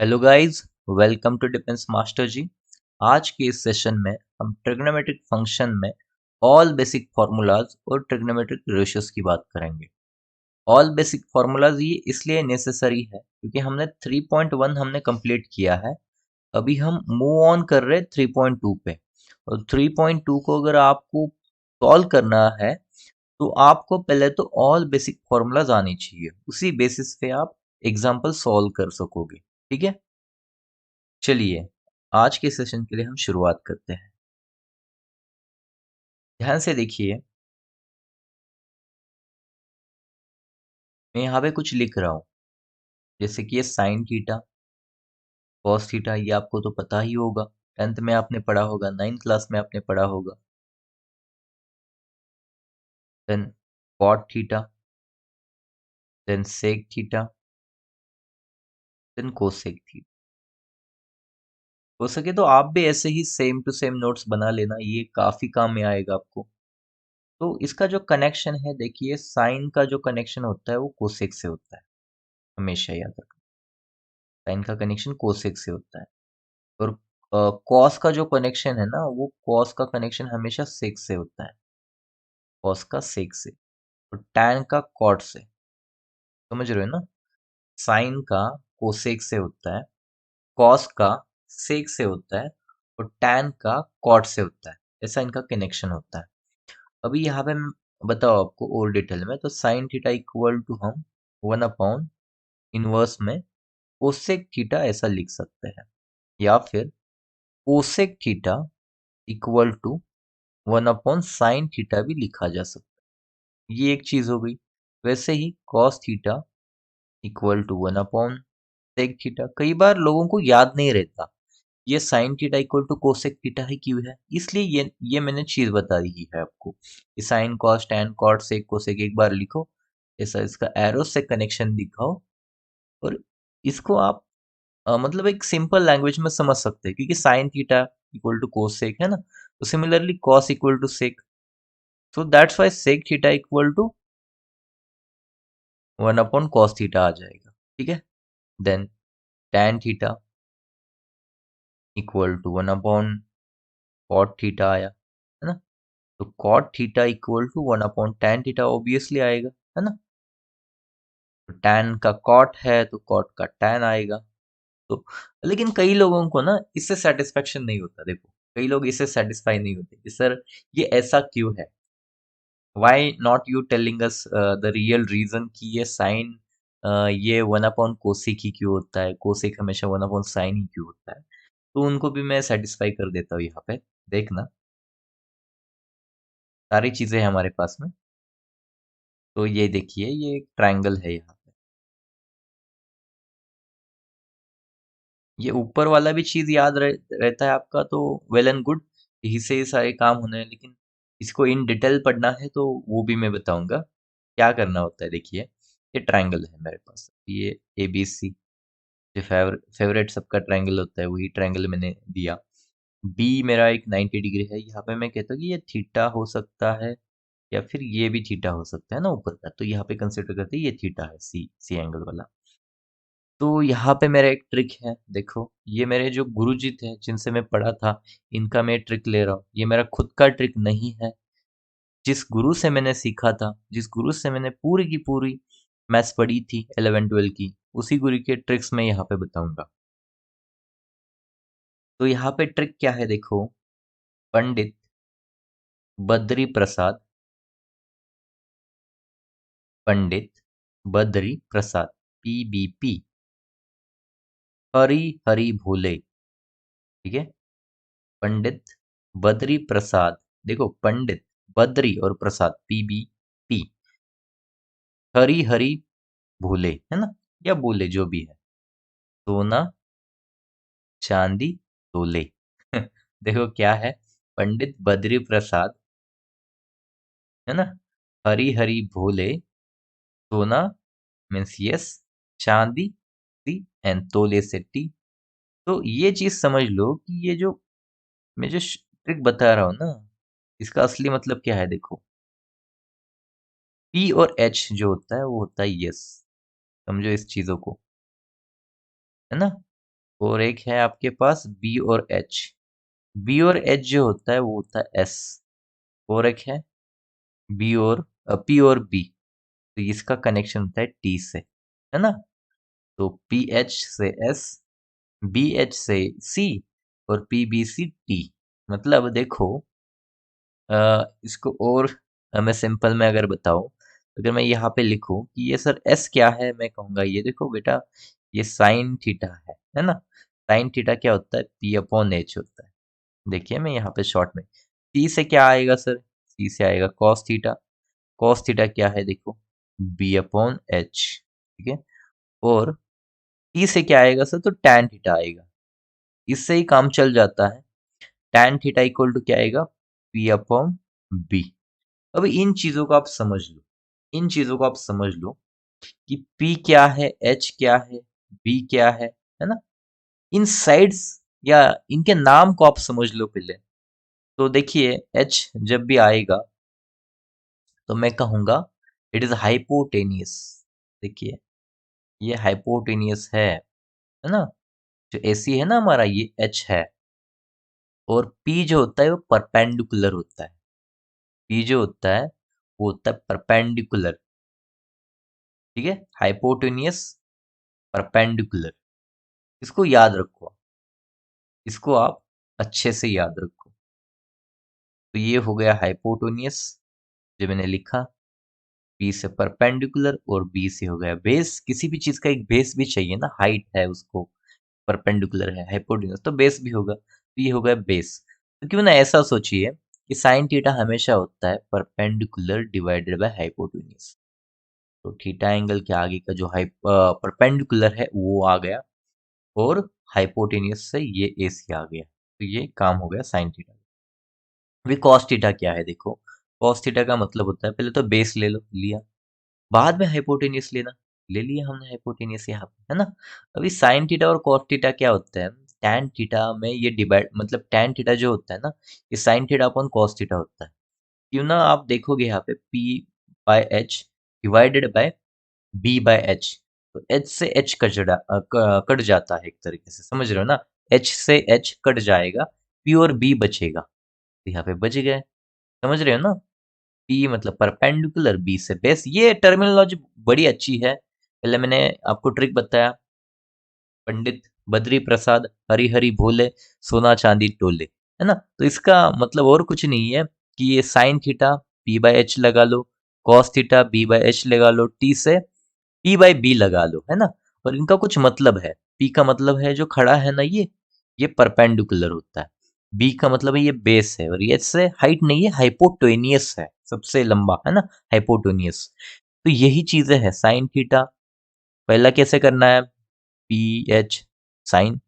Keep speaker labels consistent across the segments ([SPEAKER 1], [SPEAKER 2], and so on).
[SPEAKER 1] Hello guys, welcome to defence master ji. आज के इस सेशन में हम ट्रिग्नोमेट्रिक फंक्शन में ऑल बेसिक फार्मूलाज और ट्रिग्नोमेट्रिक रेशियोज की बात करेंगे। ऑल बेसिक फार्मूलाज ये इसलिए नेसेसरी है क्योंकि हमने 3.1 हमने कंप्लीट किया है। अभी हम मूव ऑन कर रहे हैं 3.2 पे। और 3.2 को अगर आपको सॉल्व करना है तो आपको पहले तो ऑल बेसिक फार्मूलाज आनी चाहिए, उसी बेसिस पे आप एग्जाम्पल सॉल्व कर सकोगे। ठीक है, चलिए आज के सेशन के लिए हम शुरुआत करते हैं। ध्यान से देखिए, मैं यहाँ पे कुछ लिख रहा हूँ, जैसे कि ये साइन थीटा, कॉस थीटा, ये आपको तो पता ही होगा, 10th में आपने पढ़ा होगा, 9th क्लास में आपने पढ़ा होगा। Then cot theta, then sec theta, then cosec theta. हो सके तो आप भी ऐसे ही सेम टू सेम नोट्स बना लेना, ये काफी काम में आएगा आपको। तो इसका जो कनेक्शन है, देखिए साइन का जो कनेक्शन होता है वो कोसेक से होता है, हमेशा याद रखना। साइन का कनेक्शन कोसेक से होता है। और कॉस का जो कनेक्शन है ना, वो कॉस का कनेक्शन हमेशा सेक से होता है, कॉस का सेक से। और टैन का कॉट से, समझ रहे हो ना। साइन का कोसेक से होता है, कॉस का सेक से होता है, और टैन का कॉट से होता है। ऐसा इनका कनेक्शन होता है। अभी यहाँ पे मैं बताओ आपको और डिटेल में, तो साइन थीटा इक्वल टू हम 1 अपॉन इनवर्स में कोसेक थीटा ऐसा लिख सकते हैं, या फिर cosec theta equal to 1/sin theta भी लिखा जा सकता है। ये एक चीज हो गई। वैसे ही cos theta equal to 1/sec theta. कई बार लोगों को याद नहीं रहता ये sin theta equal to cosec theta है क्यों है, इसलिए ये मैंने चीज बता दी है आपको। ये sine cos tan cot sec cosec एक बार लिखो, ऐसा इसका एरो से कनेक्शन दिखाओ, और इसको आप मतलब एक सिंपल लैंग्वेज में समझ सकते हैं, क्योंकि sine theta equal to cosec है ना, तो similarly cos equal to sec. So that's why sec theta equal to 1/cos theta आ जाएगा। ठीक है, then tan theta equal to 1/cot theta आया, है ना। तो cot theta equal to 1/tan theta obviously आएगा, है ना। तो tan का cot है तो cot का tan आएगा। तो लेकिन कई लोगों को ना इससे सेटिस्फेक्शन नहीं होता। देखो, कई लोग इससे सेटिस्फाई नहीं होते कि सर ये ऐसा क्यों है। Why not you telling us the real reason कि ये साइन ये 1/कोसेक ही क्यों होता है, कोसेक हमेशा 1/साइन ही क्यों होता है। तो उनको भी मैं सेटिस्फाई कर देता हूँ यहाँ पे। देखना, सारी चीजें हैं हमारे पास में। तो ये देखिए, ये एक ट्रायंगल है यहाँ पे। ये ऊपर वाला भी चीज रहता है आपका, तो वेल एंड गुड, यही से ये सारे काम होने हैं। लेकिन इसको इन डिटेल पढ़ना है तो वो भी मैं बताऊंगा क्या करना होता है। देखिए, ये ट्रायंगल है मेरे पास, ये ABC, जो फेवरेट सबका ट्रायंगल होता है, वही ट्रायंगल मैंने दिया। बी मेरा एक 90 डिग्री है। यहाँ पे मैं कहता हूँ कि ये थीटा हो सकता है, या फिर ये भी थीटा हो सकता है ना ऊपर का, तो यहाँ पे कंसिडर करते हैं ये थीटा है, सी एंगल वाला। तो यहाँ पे मेरा एक ट्रिक है, देखो, ये मेरे जो गुरुजी थे जिनसे मैं पढ़ा था, इनका मैं ट्रिक ले रहा हूँ। ये मेरा खुद का ट्रिक नहीं है। जिस गुरु से मैंने सीखा था, जिस गुरु से मैंने पूरी की पूरी मैथ्स पढ़ी थी 11 12 की, उसी गुरु के ट्रिक्स मैं यहाँ पे बताऊंगा। तो यहाँ पे ट्रिक क्या है, देखो। पंडित बद्री प्रसाद, पंडित बद्री प्रसाद, PBP, हरि हरि भोले। ठीक है, पंडित बद्री प्रसाद। देखो, पंडित बद्री और प्रसाद, PBP, हरि हरि भोले, है ना, या बोले जो भी है। सोना चांदी तोले। देखो क्या है, पंडित बद्री प्रसाद, है ना, हरि हरि भोले, सोना मीन्स यस, चांदी सी, एंड तोले से टी। तो ये चीज समझ लो कि ये जो मैं जो ट्रिक बता रहा हूँ ना, इसका असली मतलब क्या है। देखो, P और H जो होता है वो होता है यस। समझो इस चीजों को, है ना। और एक है आपके पास बी और एच। बी और एच जो होता है वो होता है एस। और एक है बी और पी और बी, तो इसका कनेक्शन होता है टी से, है ना। तो पी एच से एस, बी एच से सी, और पी बी सी टी। मतलब देखो, इसको और मैं सिंपल में अगर बताऊं, अगर मैं यहाँ पे लिखूं कि ये सर एस क्या है, मैं कहूंगा ये देखो बेटा, ये साइन थीटा है ना। साइन थीटा क्या होता है, पी अपॉन एच होता है। देखिए मैं यहाँ पे शॉर्ट में, सी से क्या आएगा सर, सी से आएगा कॉस थीटा। कॉस थीटा क्या है देखो, बी अपॉन एच, ठीक है। और टी से क्या आएगा सर, तो टैन थीटा आएगा। इससे ही काम चल जाता है। टैन थीटा इक्वल टू क्या आएगा, पी अपॉन बी। अब इन चीजों को आप समझ लो, इन चीजों को आप समझ लो कि P क्या है, H क्या है, B क्या है ना। इन साइड्स या इनके नाम को आप समझ लो पहले। तो देखिए H जब भी आएगा तो मैं कहूंगा इट इज हाइपोटेनियस। देखिए ये हाइपोटेनियस है ना। जो AC है ना हमारा, ये H है। और P जो होता है वो परपेंडिकुलर होता है। P जो होता है वो होता है परपेंडिकुलर, ठीक है। हाइपोटेनियस, परपेंडिकुलर, इसको याद रखो, इसको आप अच्छे से याद रखो। तो ये हो गया हाइपोटोनियस, जो मैंने लिखा, बी से परपेंडिकुलर, और बी से हो गया बेस। किसी भी चीज का एक बेस भी चाहिए ना, हाइट है उसको, परपेंडिकुलर है हाइपोटेन्यूज, तो बेस भी होगा, तो ये हो गया बेस। तो क्यों ना ऐसा सोचिए कि साइन थीटा हमेशा होता है परपेंडिकुलर डिवाइडेड बाय हाइपोटेन्यूज। तो थीटा एंगल के आगे का जो परपेंडिकुलर है वो आ गया, और हाइपोटेन्यूज से ये AC आ गया, तो ये काम हो गया साइन थीटा। अभी कॉस थीटा क्या है देखो, कॉस थीटा का मतलब होता है, पहले तो बेस ले लो, लिया, बाद में हाइपोटेन्यूस लेना, ले लिया हमने हाइपोटेन्यूस यहाँ पे, है ना। अभी साइन थीटा और कॉस थीटा क्या होता है, टैन थीटा में ये डिवाइड, मतलब टैन थीटा जो होता है ना, ये sine theta upon cos theta होता है। क्यों ना आप देखोगे यहाँ पे P by H divided by B by H, तो H से H कट जाता है, एक तरीके से समझ रहे हो ना। H से H कट जाएगा, P और B बचेगा, तो यहाँ पे बच गए, समझ रहे हो ना। P मतलब परपेंडिकुलर, B से बेस। ये टर्मिनोलॉजी बड़ी अच्छी है, पहले मैंने आपको ट्रिक बताया, पंडित बद्री प्रसाद हरि हरि भोले, सोना चांदी टोले, है ना। तो इसका मतलब और कुछ नहीं है कि ये sine theta P by H लगा लो, cos theta B by H लगा लो, T से P बाय B लगा लो, है ना। और इनका कुछ मतलब है, P का मतलब है जो खड़ा है ना, ये परपेंडिकुलर होता है। B का मतलब है ये बेस है, और ये से हाइट नहीं है, हाइपोटेनियस है, सबसे लंबा, है ना, हाइपोटेनियस। तो यही चीजें हैं साइन थीटा। पहला कैसे करना है, पी एच साइन,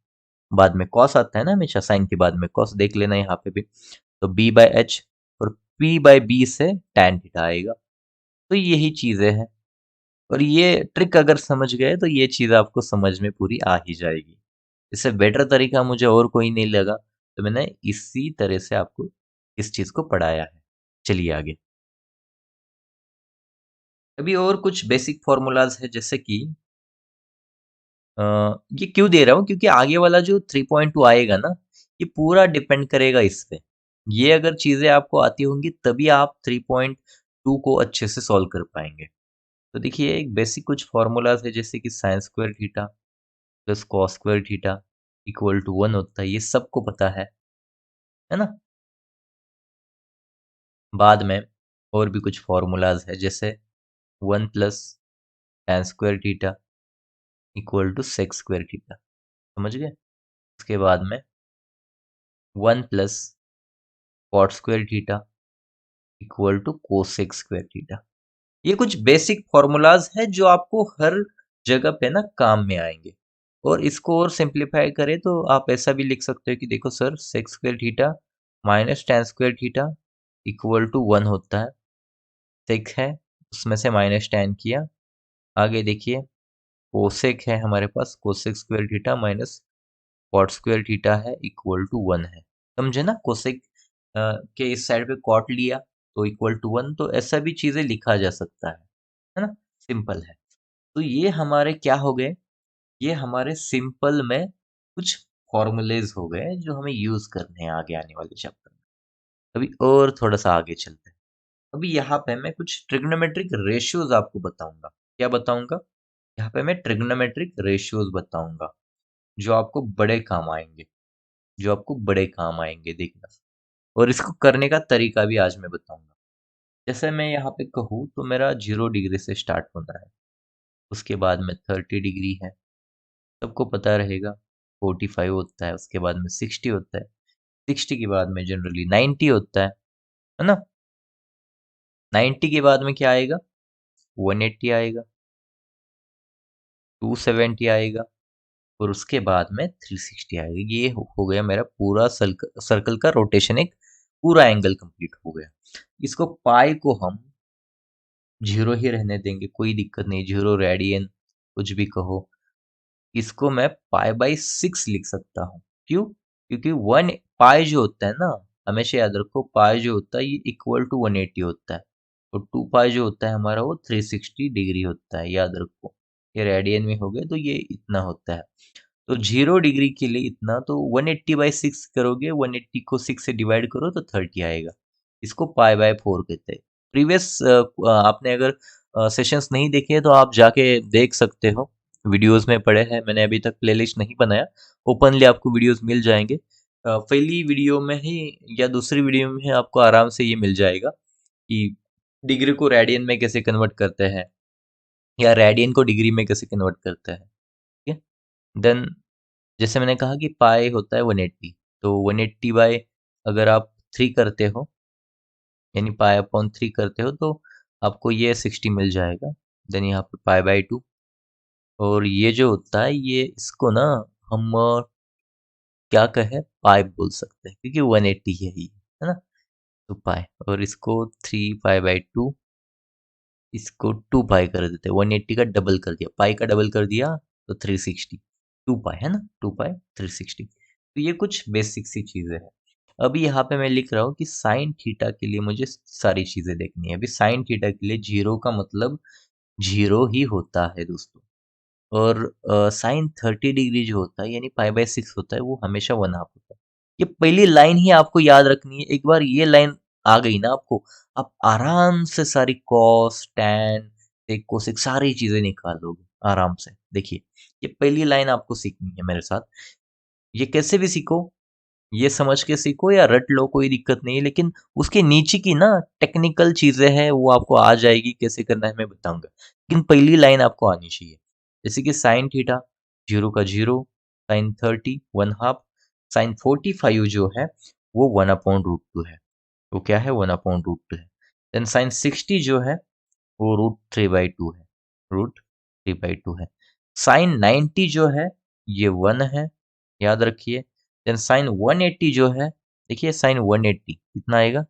[SPEAKER 1] बाद में कॉस आता है ना हमेशा, साइन के बाद में कॉस, देख लेना यहाँ पे भी। तो बी बाय एच और पी बाय बी से टैन थीटा आएगा। तो यही चीजें हैं, और ये ट्रिक अगर समझ गए तो ये चीज आपको समझ में पूरी आ ही जाएगी। इससे बेटर तरीका मुझे और कोई नहीं लगा, तो मैंने इसी तरह से आपको इस चीज को पढ़ाया है। चलिए आगे। अभी और कुछ बेसिक फॉर्मूलाज है, जैसे कि अ, ये क्यों दे रहा हूँ, क्योंकि आगे वाला जो 3.2 आएगा ना, ये पूरा डिपेंड करेगा इस पे। ये अगर चीजें आपको आती होंगी तभी आप 3.2 को अच्छे से सॉल्व कर पाएंगे। तो देखिए एक बेसिक कुछ फॉर्मूलाज है, जैसे कि sine square theta plus cos square theta equal to 1 होता है, ये सबको पता है ना। बाद में और भी कुछ फॉर्मूलाज है, जैसे 1 plus tan square theta equal to sec square theta, समझ गए। उसके बाद में 1 plus cot square theta equal to cosec square theta. ये कुछ बेसिक फॉर्मूलाज है जो आपको हर जगह पे ना काम में आएंगे। और इसको और सिंप्लीफाई करें तो आप ऐसा भी लिख सकते हो कि देखो sir, sec square theta minus tan square theta equal to 1 होता है। सेक है, उसमें से माइनस tan किया। आगे देखिए कोसेक है हमारे पास, cosec square theta minus cot square theta है इक्वल टू 1 है। समझे ना, कोसेक के इस साइड पे कॉट लिया तो इक्वल टू 1, तो ऐसा भी चीजें लिखा जा सकता है ना, सिंपल है। तो ये हमारे क्या हो गए, ये हमारे सिंपल में कुछ फॉर्मूलेज हो गए जो हमें यूज करने हैं आगे आने वाले चैप्टर में। अभी और थोड़ा सा आगे चलते हैं। अभी यहाँ पे मैं कुछ ट्रिग्नोमेट्रिक रेशियोज आपको बताऊंगा। क्या बताऊंगा? यहाँ पे मैं ट्रिग्नोमेट्रिक रेशियोज बताऊंगा जो आपको बड़े काम आएंगे, जो आपको बड़े काम आएंगे, देखना। और इसको करने का तरीका भी आज मैं बताऊंगा। जैसे मैं यहाँ पे कहूँ तो मेरा 0 डिग्री से स्टार्ट होता है, उसके बाद में 30 डिग्री है, सबको पता रहेगा। 45 होता है, उसके बाद में 60 होता है, 60 के बाद में जनरली 90 होता है ना। 90 के बाद में क्या आएगा? 180 आएगा, 270 आएगा, और उसके बाद में 360 आएगा। ये हो गया मेरा पूरा सर्कल का रोटेशन, एक पूरा एंगल कंप्लीट हो गया। इसको पाई को हम 0 ही रहने देंगे, कोई दिक्कत नहीं, 0 रेडियन कुछ भी कहो। इसको मैं पाई बाई 6 लिख सकता हूँ। क्यों? क्योंकि 1 पाई जो होता है ना, हमेशा याद रखो, पाई जो होता है ये इक्वल टू 180 होता है, और 2 पाई जो होता है हमारा वो 360 डिग्री होता है, याद रखो। ये रेडियन में हो गया तो ये इतना होता है। तो 0 डिग्री के लिए इतना, तो 180/6 करोगे, 180 को 6 से डिवाइड करो तो 30 आएगा। इसको पाई बाय 4 कहते हैं। प्रीवियस आपने अगर सेशंस नहीं देखे हैं तो आप जाके देख सकते हो, वीडियोस में पड़े हैं, मैंने अभी तक प्लेलिस्ट नहीं बनाया, ओपनली आपको वीडियोस मिल जाएंगे। पहली वीडियो में ही या दूसरी वीडियो में ही आपको आराम से ये मिल जाएगा कि डिग्री को रेडियन में कैसे कन्वर्ट करते हैं, या रेडियन को डिग्री में कैसे कन्वर्ट करते हैं। ठीक है। देन जैसे मैंने कहा कि पाई होता है 180, तो 180 बाय अगर आप 3 करते हो, यानी पाई अपॉन 3 करते हो, तो आपको ये 60 मिल जाएगा। देन यहाँ पे पाई बाय 2, और ये जो होता है ये इसको ना हम क्या कहें, पाई बोल सकते हैं, क्योंकि 180 है ये, है ना। तो पाई, और इसको 3 पाई बाय 2, इसको 2 पाई कर देते हैं, 180 का डबल कर दिया, पाई का डबल कर दिया तो 360, 2 पाई है ना, 2 पाई 360। तो ये कुछ बेसिक सी चीजें हैं। अभी यहाँ पे मैं लिख रहा हूँ कि साइन थीटा के लिए मुझे सारी चीजें देखनी है। अभी साइन थीटा के लिए 0 का मतलब 0 ही होता है दोस्तों, और साइन 30 डिग्री जो होता है, यानी पाई/6 होता है, वो हमेशा 1/2 होता है। ये पहली लाइन ही आपको याद रखनी है। एक बार ये लाइन आ गई ना आपको, आप आराम से सारी कॉस, टैन, टेक, कोसेक सारी चीजें निकाल लोगे आराम से। देखिए, ये पहली लाइन आपको सीखनी है मेरे साथ। ये कैसे भी सीखो, ये समझ के सीखो या रट लो, कोई दिक्कत नहीं है, लेकिन उसके नीचे की ना टेक्निकल चीजें हैं वो आपको आ जाएगी, कैसे करना है मैं बताऊंगा, लेकिन पहली लाइन आपको आनी चाहिए। जैसे कि साइन थीटा 0 का 0, साइन 30 1/2, साइन 45 जो है वो 1/√2 है। वो क्या है? 1/√2 है। देन साइन 60 जो है वो √3/2 है, √3/2 है। साइन 90 जो है ये 1 है, याद रखिए। देन साइन 180 जो है, देखिए साइन 180 कितना आएगा?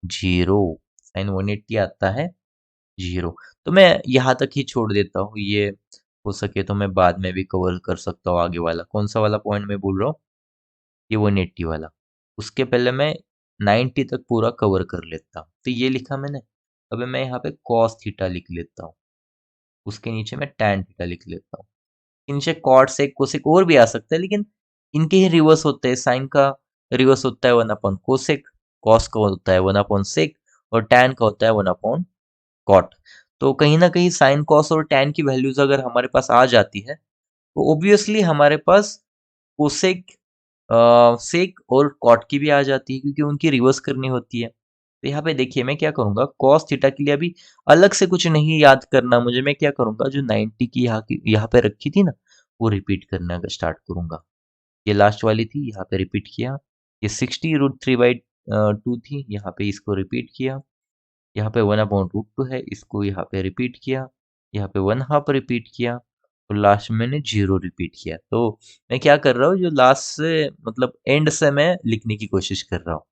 [SPEAKER 1] 0। साइन 180 आता है 0। तो मैं यहाँ तक ही छोड़ देता हूँ, ये हो सके तो मैं बाद में भी कवर कर सकता हूँ आगे वाला। कौन सा वाला पॉइंट मैं बोल रहा हूँ? ये 180 वाला। उसके पहले मैं 90 तक पूरा कवर कर लेता हूँ। तो ये लिखा मैंने। अभी मैं यहाँ पे कॉस थीटा लिख लेता हूँ, उसके नीचे मैं टैन थीटा लिख लेता हूँ। नीचे कॉट सेक कोसेक और भी आ सकता है, लेकिन इनके ही रिवर्स होते हैं। साइन का रिवर्स होता है 1/कोसेक, कॉस का होता है 1/सेक, और टैन का होता है 1/कॉट। तो कहीं ना कहीं साइन, कॉस और टैन की वैल्यूज अगर हमारे पास आ जाती है, तो ऑब्वियसली हमारे पास कोसेक, सेक और कॉट की भी आ जाती है, क्योंकि उनकी रिवर्स करनी होती है। तो यहाँ पे देखिए मैं क्या करूंगा, कॉस थीटा के लिए अभी अलग से कुछ नहीं याद करना मुझे। मैं क्या करूंगा, जो 90 की यहाँ पे रखी थी ना, वो रिपीट करना का स्टार्ट करूंगा। ये लास्ट वाली थी, यहाँ पे रिपीट किया। ये 60√3/2 थी, यहाँ पे इसको रिपीट किया। यहाँ पे 1/√2 है, इसको यहाँ पे रिपीट किया। यहाँ पे 1/2 रिपीट किया, और लास्ट में मैंने 0 रिपीट किया। तो मैं क्या कर रहा हूँ, जो लास्ट से मतलब एंड से मैं लिखने की कोशिश कर रहा हूँ।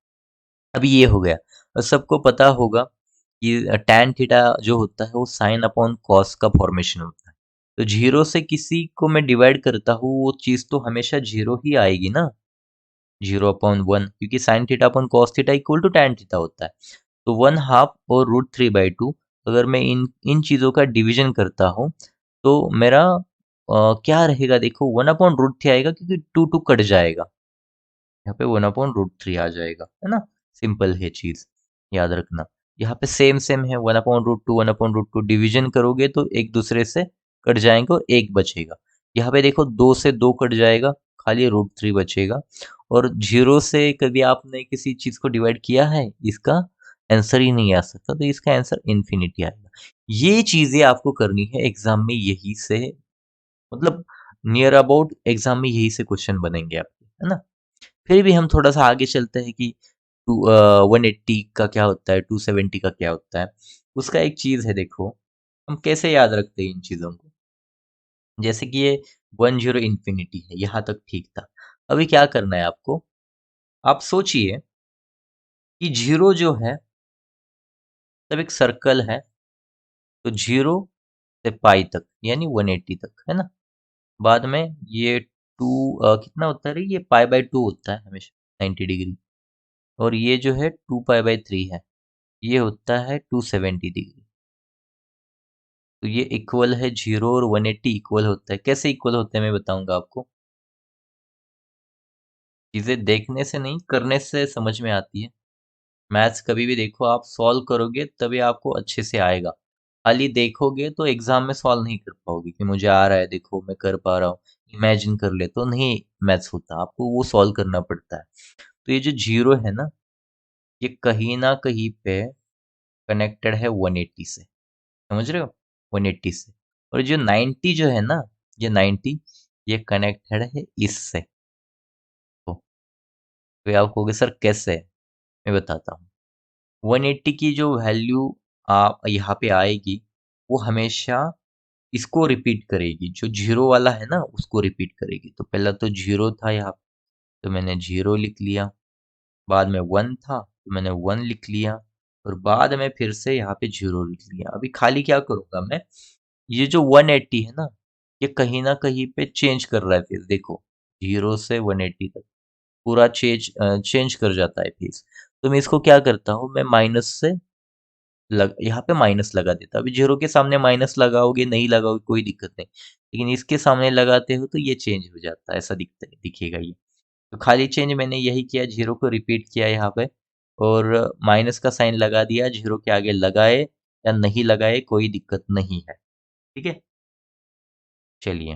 [SPEAKER 1] अभी ये हो गया। और सबको पता होगा कि टैन थीटा जो होता है वो साइन अपॉन कॉस का फॉर्मेशन होता है। तो 0 से किसी को मैं डिवाइड करता हूँ, वो चीज़ तो हमेशा 0 ही आएगी ना, 0/1, क्योंकि sine theta upon cos theta equal to tan theta होता है। तो 1/2 और √3/2, अगर मैं इन इन चीज़ों का डिवीजन करता हूँ, तो मेरा क्या रहेगा देखो 1/√3 आएगा क्योंकि 2 कट जाएगा। यहाँ पे 1/√3 आ जाएगा, है ना? सिंपल है चीज़, याद रखना। यहाँ पे सेम सेम है 1/√2 1/√2 डिवीजन करोगे तो एक दूसरे से कट जाएंगे और एक बचेगा। यहाँ पे देखो 2 से 2 कट जाएगा, खाली √3 बचेगा। और 0 से कभी आपने किसी चीज़ को डिवाइड किया है? इसका आंसर ही नहीं आ सकता, तो इसका आंसर इन्फिनिटी आएगा। ये चीज़ें आपको करनी है एग्ज़ाम में, यही से मतलब नियर अबाउट एग्ज़ाम में यही से क्वेश्चन बनेंगे आपके, है ना? फिर भी हम थोड़ा-सा आगे चलते हैं कि 180 का क्या होता है, 270 का क्या होता है। उसका एक चीज़ है देखो, हम कैसे याद रखते हैं इन चीज़ों को। जैसे कि ये 10 इन्फिनिटी है, यहाँ तक ठीक था। अभी क्या करना है आपको, आप सोचिए कि 0 जो है, तब एक सर्कल है, तो 0 से पाई तक यानी 180 तक, है ना? बाद में ये 2 कितना होता है रे? ये पाई/2 होता है हमेशा 90 डिग्री, और ये जो है 2 पाई/3 है। ये होता है 270 डिग्री। तो ये इक्वल है 0 और 180 इक्वल होता है। कैसे इक्वल होते हैं मैं बताऊंगा आपको। चीजें देखने से नहीं, करने से समझ में आती है। मैथ्स कभी भी देखो, आप सॉल्व करोगे तभी आपको अच्छे से आएगा। खाली देखोगे तो एग्जाम में सॉल्व नहीं कर पाओगे कि मुझे आ रहा है, देखो मैं कर पा रहा हूँ, इमेजिन कर ले, तो नहीं मैथ्स होता, आपको वो सॉल्व करना पड़ता है। तो ये जो 0 है ना, ये कहीं ना कहीं पे कनेक्टेड है 180 से, समझ रहे हो? 180 से। और जो 90 जो है ना, ये 90, ये कनेक्टेड है इससे। तो फिर आप कहोगे सर कैसे? मैं बताता हूँ। 180 की जो वैल्यू आप यहाँ पे आएगी, वो हमेशा इसको रिपीट करेगी, जो 0 वाला है ना उसको रिपीट करेगी। तो पहला तो 0 था यहाँ पे, तो मैंने 0 लिख लिया। बाद में 1 था, तो मैंने 1 लिख लिया। और बाद में फिर से यहाँ पे 0 लिख लिया। अभी खाली क्या करूँगा मैं, ये जो 180 है ना, ये कहीं न कहीं पे चेंज कर रहा है फेज़, देखो 0 से 180 तक पूरा चेंज कर जाता है फेज़। तो मैं इसको क्या करता हूँ, मैं माइनस से लग यहाँ पे माइनस लगा देता हूँ। अभी 0 के सामने माइनस लगाओगे, नहीं लगाओगे कोई दिक्कत नहीं। लेकिन इसके सामने लगाते हो तो ये चेंज हो जाता है, ऐसा दिखेगा ये। तो खाली चेंज मैंने यही किया, 0 को रिपीट किया यहाँ पे और माइनस का साइन लगा दिया, 0 के आगे लगाए या नहीं लगाए कोई दिक्कत नहीं है। ठीक है? चलिए,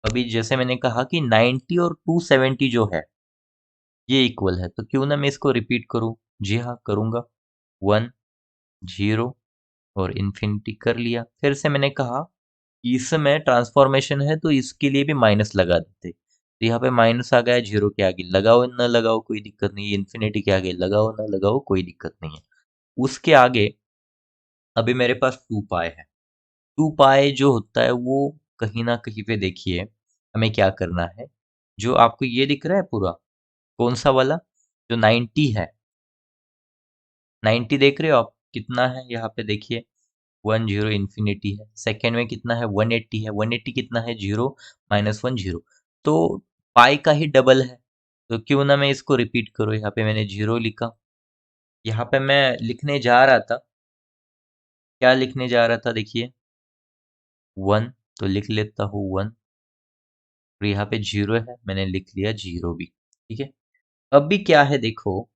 [SPEAKER 1] अभी जैसे मैंने कहा कि 90 और 270 जो है, ये इक्वल है, तो क्यों ना मैं इसको रिपीट करूँ? जी हाँ, करूँगा। 1, 0 और इन्फिनिटी कर लिया। फिर से मैंने कहा कि इसमें ट्रांसफॉर्मेशन है तो इसके लिए भी माइनस लगा देते। तो यहाँ पे माइनस आ गया, 0 के आगे लगाओ ना लगाओ कोई दिक्कत नहीं है, इन्फिनिटी के आगे लगाओ ना लगाओ कोई दिक्कत नहीं है। उसके आगे अभी मेरे पास 2 पाई है। 2 पाई जो होता है वो कहीं न कहीं पे देखिए, हमें क्या करना है, जो आपको ये दिख रहा है पूरा, कौन-सा वाला? जो 90 है, 90 देख रहे हो आप? कितना है यहाँ पे देखिए, 10 इन्फिनिटी है। सेकंड में कितना है? 180 है। 180 कितना है? 0 माइनस 1 0। तो पाई का ही डबल है। तो क्यों ना मैं इसको रिपीट करूँ, यहाँ पे मैंने 0 लिखा। यहाँ पे मैं लिखने जा रहा था, क्या लिखने जा रहा था देखिए, 1 तो लिख लेता हूँ 1, और यहाँ पे 0 है, मैंने लिख लिया 0 भी, ठीक है? अब भी क्या है देखो,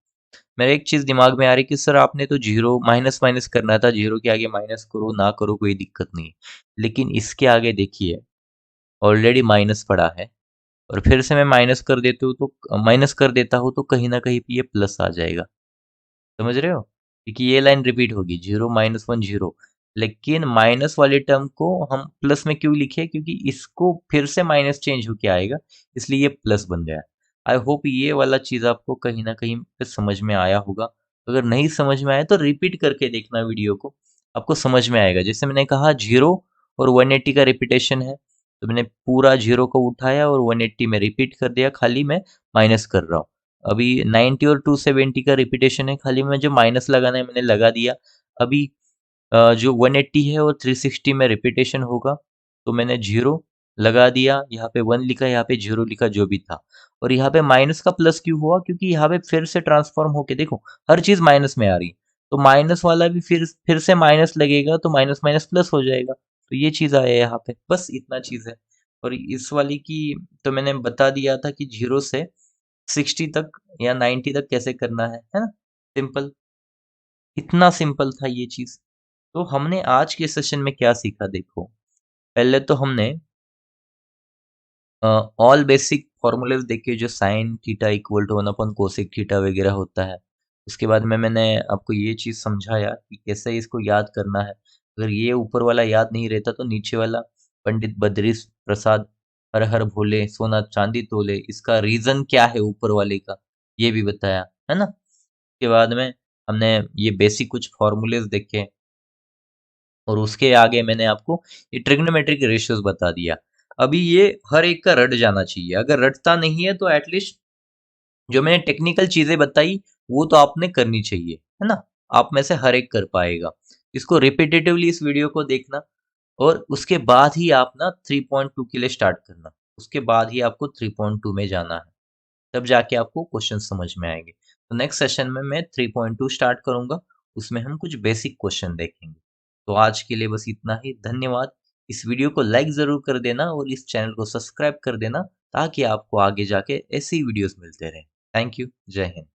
[SPEAKER 1] मेरा एक चीज़ दिमाग में आ रही है कि सर आपने तो 0 माइनस-माइनस करना था, 0 के आगे माइनस करो, ना करो कोई दिक्कत नहीं है। लेकिन इसके आगे देखिए, ऑलरेडी माइनस पड़ा है और फिर से मैं माइनस कर देता हूँ तो कहीं न कहीं पे ये प्लस आ जाएगा। समझ रहे हो? क्योंकि ये लाइन रिपीट होगी 0 माइनस 1 0, लेकिन माइनस वाले टर्म को हम प्लस में क्यों लिखे? क्योंकि इसको फिर से माइनस चेंज होके आएगा, इसलिए ये प्लस बन गया। आई होप ये वाला चीज़ आपको कहीं न कहीं पे समझ में आया होगा। अगर नहीं समझ में आया तो रिपीट करके देखना वीडियो को, आपको समझ में आएगा। जैसे मैंने कहा 0 और 180 का रिपीटेशन है, तो मैंने पूरा 0 को उठाया और 180 में रिपीट कर दिया, खाली मैं माइनस कर रहा हूँ। अभी 90 और 270 का रिपीटेशन है, खाली मुझे माइनस लगाना है, मैंने लगा दिया। अभी जो 180 है और 360 में रिपीटेशन होगा, तो मैंने 0 लगा दिया, यहाँ पे 1 लिखा, यहाँ पे 0 लिखा, जो भी था। और यहाँ पे माइनस का प्लस क्यों हुआ? क्योंकि यहाँ पे फिर से ट्रांसफ़ॉर्म होके देखो, हर चीज़ माइनस में आ रही है, तो माइनस वाला भी फिर से माइनस लगेगा, तो माइनस माइनस प्लस हो जाएगा। तो ये चीज़ आया है यहाँ पे, बस इतना चीज़ है। और इस वाली की तो मैंने बता दिया था कि 0 से 60 तक या 90 तक कैसे करना है ना? सिंपल, इतना सिंपल था ये चीज़। तो हमने आज के सेशन में क्या सीखा देखो, पहले तो हमने ऑल बेसिक फॉर्मूलाज़ देखे जो sine theta equal to 1 upon cosec theta वगैरह होता है। उसके बाद में मैंने आपको ये चीज़ समझाया कि कैसे इसको याद करना है। अगर ये ऊपर वाला याद नहीं रहता तो नीचे वाला पंडित बद्रीश प्रसाद हर हर भोले सोना चांदी तोले, इसका रीज़न क्या है ऊपर वाले का, ये भी बताया, है ना? उसके बाद में हमने ये बेसिक कुछ फॉर्मूलेज़ देखे और उसके आगे मैंने आपको ये ट्रिग्नोमेट्रिक रेशियोज़ बता दिया। अभी ये हर एक का रट जाना चाहिए, अगर रटता नहीं है तो एटलीस्ट जो मैंने टेक्निकल चीज़ें बताई, वो तो आपने करनी चाहिए, है ना? आप में से हर एक कर पाएगा। इसको रिपिटेटिवली इस वीडियो को देखना और उसके बाद ही आप ना 3.2 के लिए स्टार्ट करना। उसके बाद ही आपको 3.2 में जाना है, तब जाके आपको क्वेश्चन समझ में आएँगे। तो नेक्स्ट सेशन में मैं 3.2 स्टार्ट करूँगा, उसमें हम कुछ बेसिक क्वेश्चन देखेंगे। तो आज के लिए बस इतना ही, धन्यवाद। इस वीडियो को लाइक ज़रूर कर देना और इस चैनल को सब्सक्राइब कर देना ताकि आपको आगे जाके ऐसे ही वीडियोज़ मिलते रहें। थैंक यू, जय हिंद।